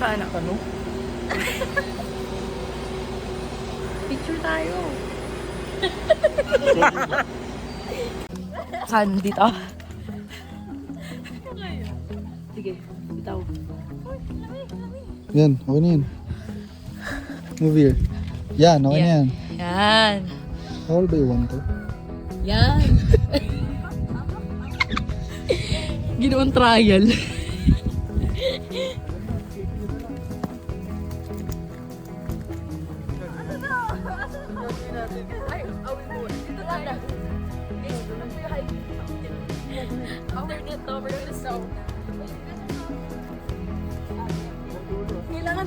Saan ako? Ano? Picture tayo. Saan? Dito? Sige, bitaw. Yan, okay na yan. Move here. Yan, okay na yan. Yan. All by one to. Yan. Ginoon trial. Kailangan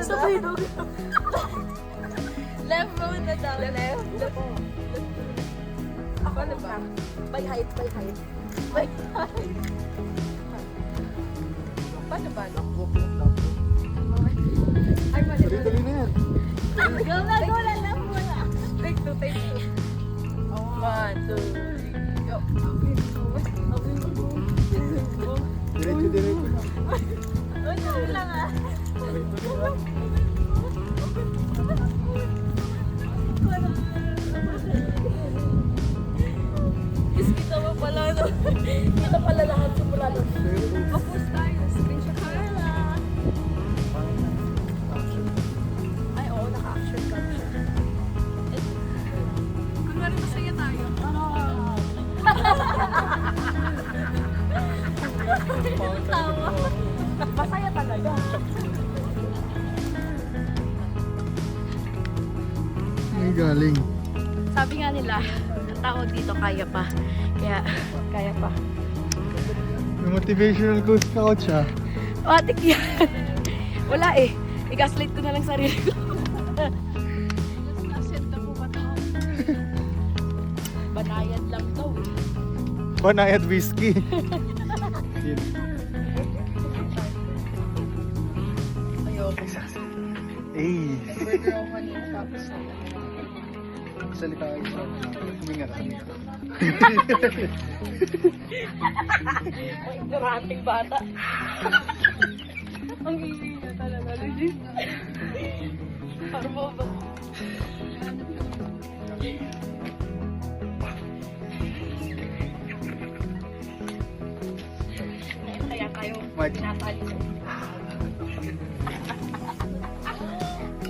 sabay dog. Left road na daw. Left. Ako na ba? By height. By height. Paano ba? Ay, mali. Dali na yan. Go na, left mo na. Take two. 1, 2, 3, go. Diretso. Ano lang ah. Kita mo pala, no? Kita pala lahat simula doon. Kapos tayo. Screenshot ka lang. Ay, oo. Naka-action capture. Kunwari masaya tayo. Tawa. Masaya talaga. Ay, galing. Sabi nga nila, ang tao dito kaya pa. Kaya pa. May motivational coach ah. Matik yan. Wala eh. I-gaslight ko na lang sarili ko. Banayad lang daw eh. Banayad whiskey. Ayoko. Ay. Burger ako kanina tapos Salita kayo sa huminga. ang ignoranting bata. Ang iwi na talaga. Legit. Parang ba? Kaya tayo pinatali sa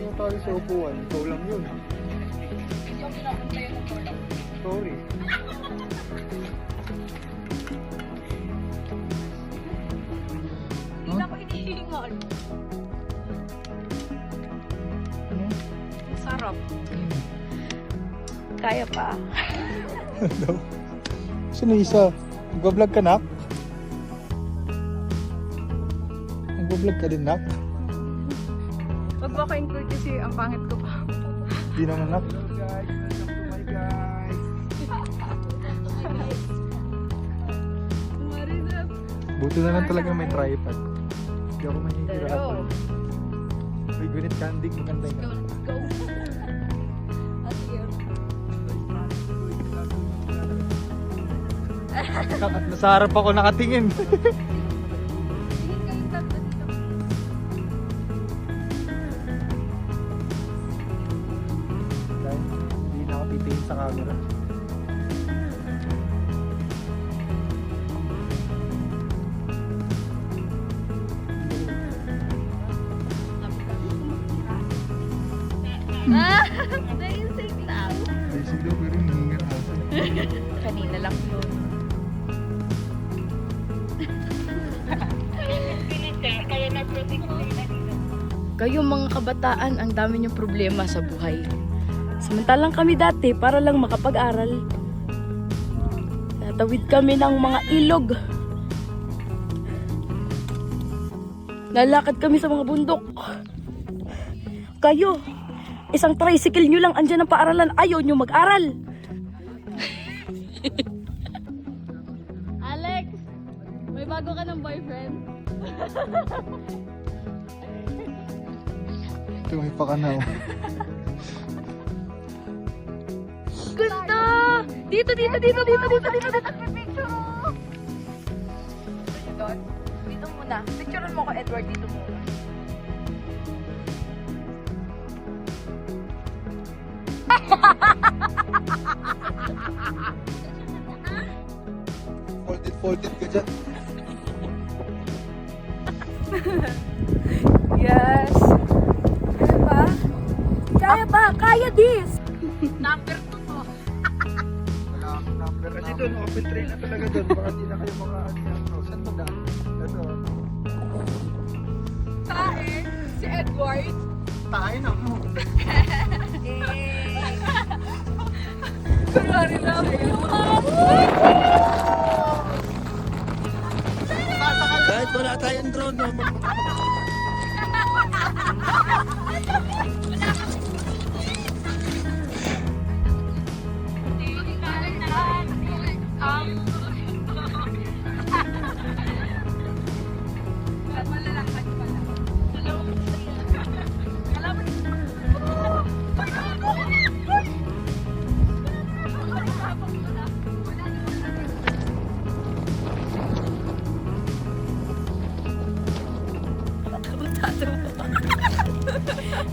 Yung tayo sa upuan, ikaw lang yun. yung pinapunta yung motor. Sorry. Hindi na ako hinihingal. Sarap. Kaya pa. Ano? Sino isa? Nag-vlog ka, Nak? Nag-vlog ka din, Nak? Wag mo ka-include kasi ang pangit ko pa. Di naman, Nak. Buti na lang talaga may tripod. Hindi ako mahihirapan. May gunit candy, maganda Go. yun. Go. At nasa harap ako nakatingin. Dahil hindi na ako titingin sa camera. Naisig lang. Basic daw pero hindi nga asa. Kanina lang yun. Kayo mga kabataan, ang dami niyong problema sa buhay. Samantalang kami dati, para lang makapag-aral. Natawid kami ng mga ilog. Lalakad kami sa mga bundok. Kayo, isang tricycle nyo lang andyan ang paaralan, ayaw nyo mag-aral. Alex, may bago ka ng boyfriend? Ito may pakanaw. Ganda! Dito! Picture! Dito muna muna. Picturean mo ko, Edward, dito muna. Folded ka dyan. Yes. Kaya ba? Kaya ba? Kaya this! Wala akong number. Kasi doon, open train na talaga doon. Baka di na kayo maka-ano. Saan mo na? Ito. Tae, si Edward. Tayo na mo. Kunwari na sa'yo. Kahit wala tayong drone, no?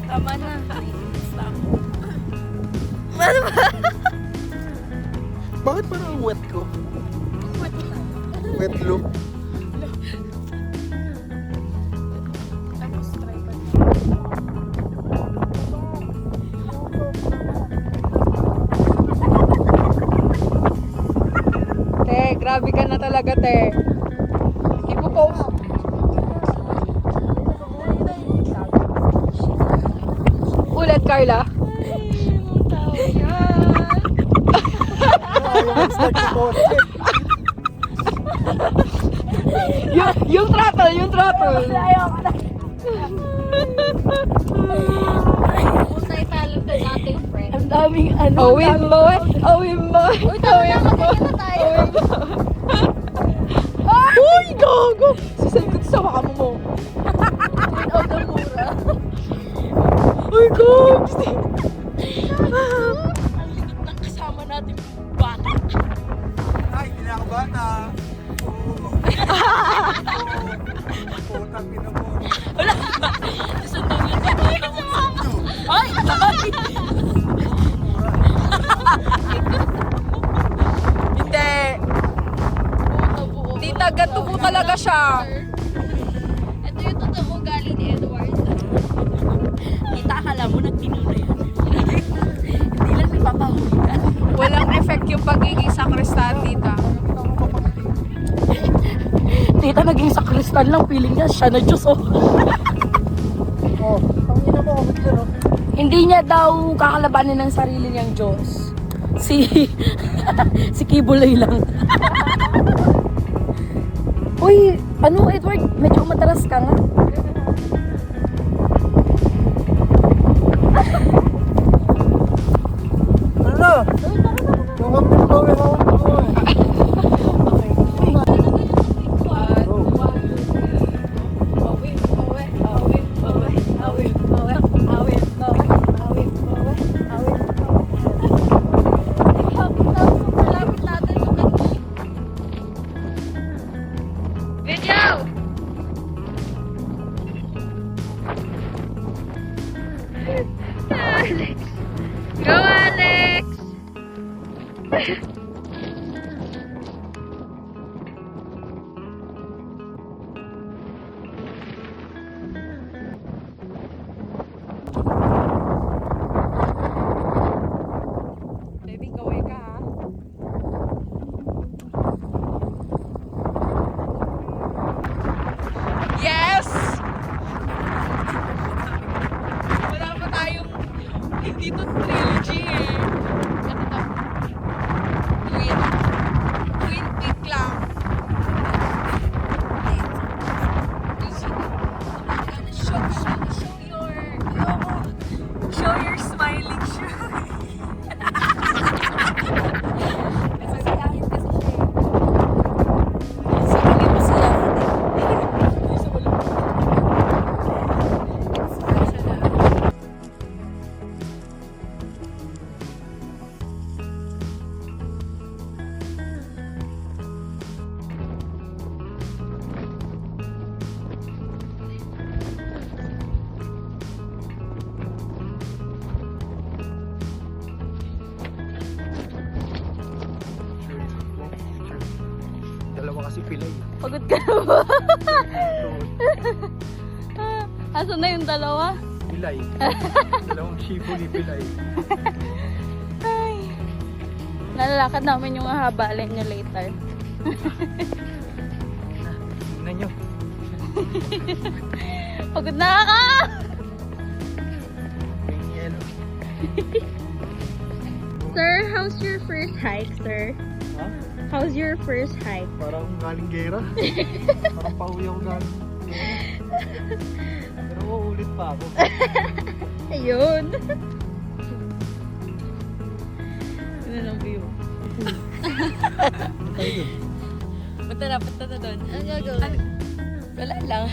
Tama na. Bakit parang wet ko? Wet look? Tapos try pa. Te, grabe ka na talaga, te. Ipo-post. Ulit, Carla. yung throttle. Ayoko na. Pusay talent na nating friend. Ang daming ano. Awin mo. Uy, tama na, magkakita na tayo. Uy, gago! Sisay ko sa mukha mo. Queen of the Mura. Uy, gogs! Ang likot ng kasama natin bata. Ay, hindi na ako bata. Putang ina mo. Sundan niya sa bata mo. Ay! Hindi. Di taga-tubo talaga siya. Ito yung totoo ugali ni Edward. Kita, akala mo nagtinuna yan. Hindi lang si Papa Huligan. Walang effect yung pagiging sakristan, tita. Tita, naging sakristan lang. Feeling niya, siya na Diyos, oh. Oh, ang ina mo, kapit yan, oh. Hindi niya daw kakalabanin ng sarili niyang Diyos. Si Kibuloy lang. Uy, ano Edward? Medyo matalas ka nga. Ano na? Yung kapit ko, yung hawak ko, eh. Video! Alex! Go, Alex! Baby, kaway ka ha. Yes! Wala pa tayong hindi to trilogy eh. kasi pilay. Pagod ka na ba? Tuhod. Asan na yung dalawa? Pilay. Dalawang shibuli pilay. Ay. Nalalakad namin yung hahabalin niya later. Tingnan nyo. Pagod na ako! Yung yellow. Sir, how's your first hike, sir? Ha? How's your first hike? Parang galing gera. Parang pauwi ako galing. Pero uulit pa ako. Ayun. Yun ang view. Punta na doon. Ang gagawin? Wala lang.